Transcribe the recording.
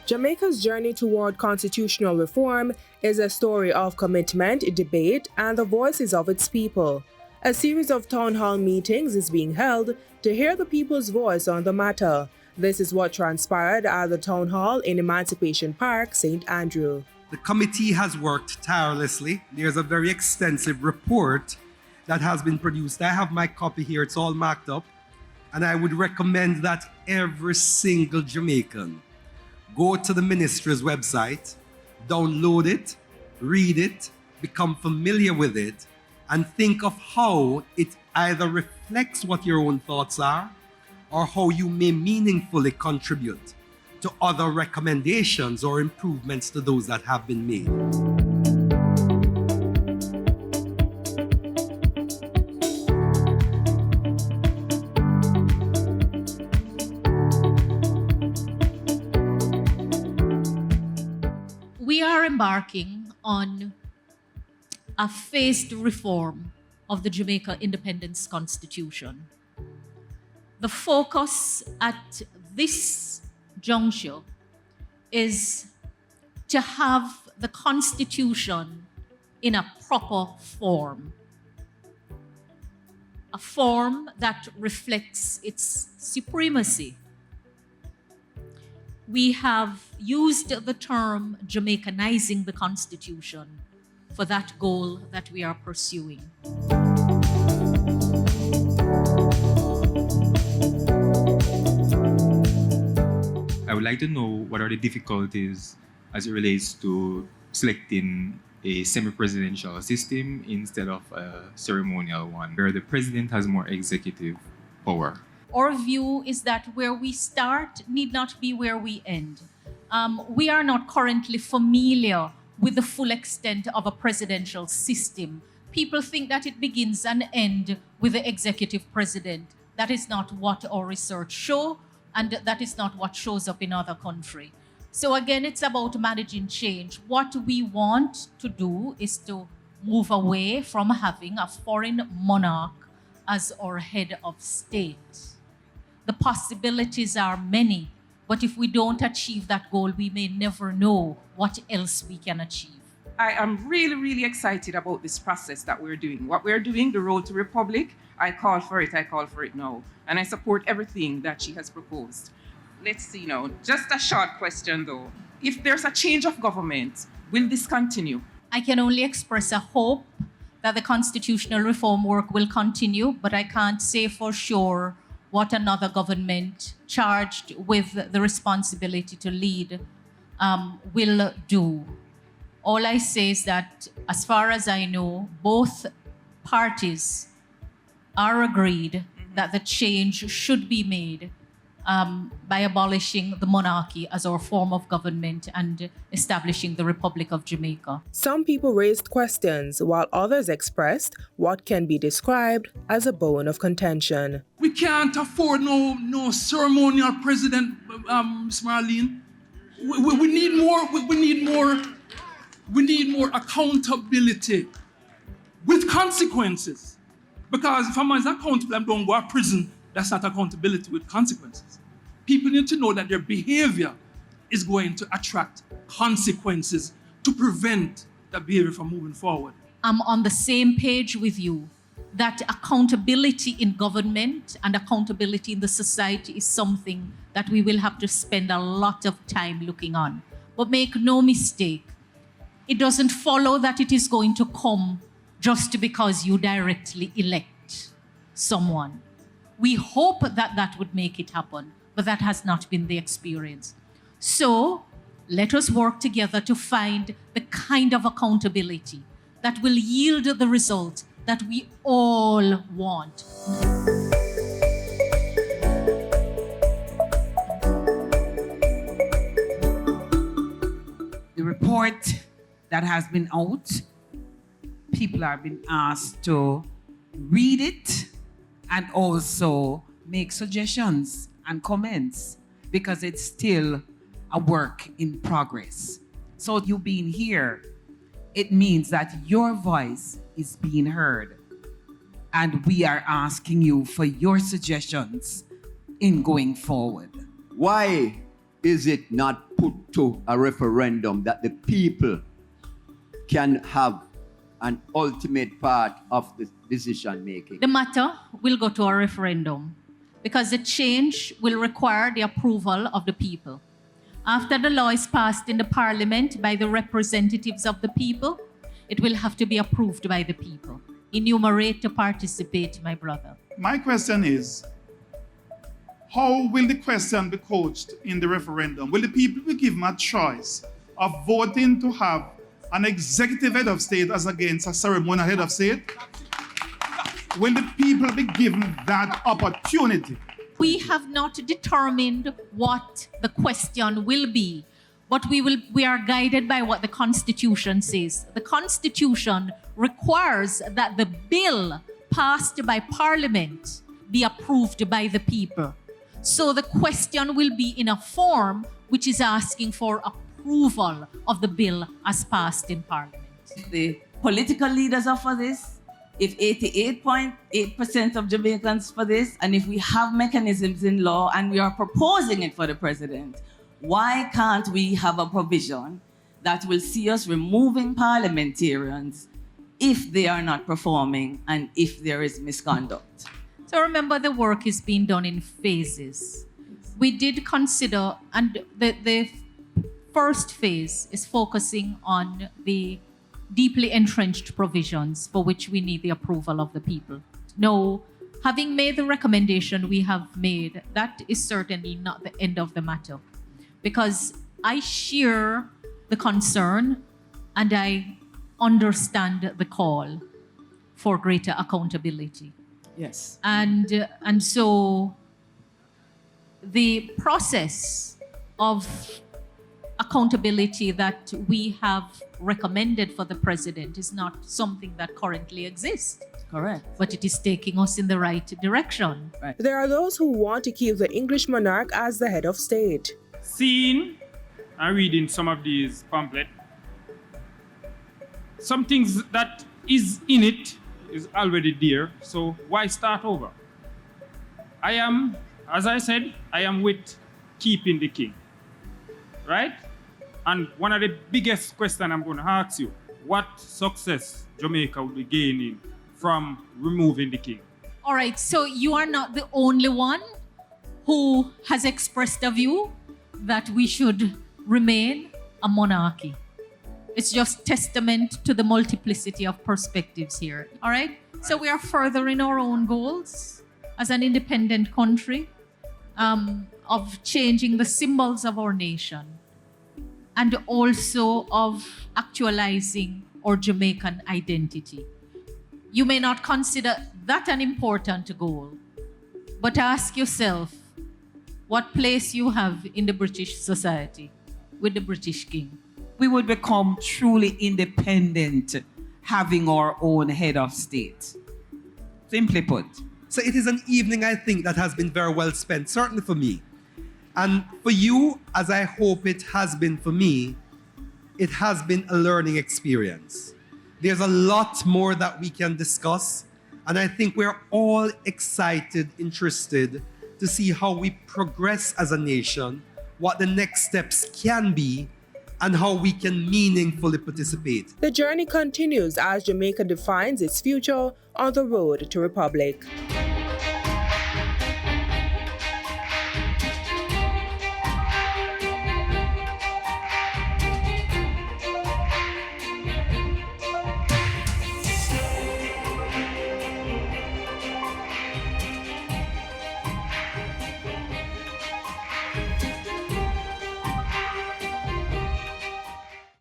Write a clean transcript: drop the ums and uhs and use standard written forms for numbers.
Jamaica's journey toward constitutional reform is a story of commitment, debate, and the voices of its people. A series of town hall meetings is being held to hear the people's voice on the matter. This is what transpired at the Town Hall in Emancipation Park, St. Andrew. The committee has worked tirelessly. There's a very extensive report that has been produced. I have my copy here, it's all marked up. And I would recommend that every single Jamaican go to the ministry's website, download it, read it, become familiar with it, and think of how it either reflects what your own thoughts are or how you may meaningfully contribute to other recommendations or improvements to those that have been made. We are embarking on a phased reform of the Jamaica Independence Constitution. The focus at this juncture is to have the Constitution in a proper form, a form that reflects its supremacy. We have used the term Jamaicanizing the Constitution for that goal that we are pursuing. I would like to know what are the difficulties as it relates to selecting a semi-presidential system instead of a ceremonial one, where the president has more executive power. Our view is that where we start need not be where we end. We are not currently familiar with the full extent of a presidential system. People think that it begins and ends with the executive president. That is not what our research shows, and that is not what shows up in other countries. So again, it's about managing change. What we want to do is to move away from having a foreign monarch as our head of state. The possibilities are many, but if we don't achieve that goal, we may never know what else we can achieve. I am really, really excited about this process that we're doing. What we're doing, the Road to Republic, I call for it now. And I support everything that she has proposed. Let's see now, just a short question though. If there's a change of government, will this continue? I can only express a hope that the constitutional reform work will continue, but I can't say for sure what another government charged with the responsibility to lead will do. All I say is that, as far as I know, both parties are agreed that the change should be made by abolishing the monarchy as our form of government and establishing the Republic of Jamaica. Some people raised questions, while others expressed what can be described as a bone of contention. We can't afford no ceremonial president, Ms. Marlene. We need more. We need more accountability with consequences. Because if a man is accountable and don't go to prison, that's not accountability with consequences. People need to know that their behavior is going to attract consequences to prevent that behavior from moving forward. I'm on the same page with you that accountability in government and accountability in the society is something that we will have to spend a lot of time looking on. But make no mistake, it doesn't follow that it is going to come just because you directly elect someone. We hope that that would make it happen, but that has not been the experience. So let us work together to find the kind of accountability that will yield the result that we all want. The report that has been out, people are being asked to read it and also make suggestions and comments because it's still a work in progress. So you being here, it means that your voice is being heard. And we are asking you for your suggestions in going forward. Why is it not put to a referendum that the people can have an ultimate part of the decision making? The matter will go to a referendum because the change will require the approval of the people. After the law is passed in the parliament by the representatives of the people, it will have to be approved by the people. Enumerate to participate, my brother. My question is, how will the question be coached in the referendum? Will the people be given a choice of voting to have an executive head of state as against a ceremonial head of state? Will the people be given that opportunity? We have not determined what the question will be, but we are guided by what the Constitution says. The Constitution requires that the bill passed by Parliament be approved by the people. So the question will be in a form which is asking for approval of the bill as passed in Parliament. The political leaders are for this, if 88.8% of Jamaicans for this, and if we have mechanisms in law and we are proposing it for the president, why can't we have a provision that will see us removing parliamentarians if they are not performing and if there is misconduct? So remember, the work is being done in phases. We did consider, and the first phase is focusing on the deeply entrenched provisions for which we need the approval of the people. No, having made the recommendation we have made, that is certainly not the end of the matter, because I share the concern and I understand the call for greater accountability. Yes. And so the process of accountability that we have recommended for the president is not something that currently exists. Correct. But it is taking us in the right direction. Right. There are those who want to keep the English monarch as the head of state. Seeing and reading some of these pamphlets, some things that is in it is already there, so why start over? I am, as I said, I am with keeping the king, right? And one of the biggest questions I'm going to ask you, what success Jamaica will be gaining from removing the king? All right, so you are not the only one who has expressed a view that we should remain a monarchy. It's just testament to the multiplicity of perspectives here. All right? So we are furthering our own goals as an independent country of changing the symbols of our nation and also of actualizing our Jamaican identity. You may not consider that an important goal, but ask yourself what place you have in the British society with the British king. We would become truly independent, having our own head of state. Simply put. So it is an evening, I think, that has been very well spent, certainly for me. And for you, as I hope it has been for me, it has been a learning experience. There's a lot more that we can discuss, and I think we're all excited, interested to see how we progress as a nation, what the next steps can be, and how we can meaningfully participate. The journey continues as Jamaica defines its future on the road to republic.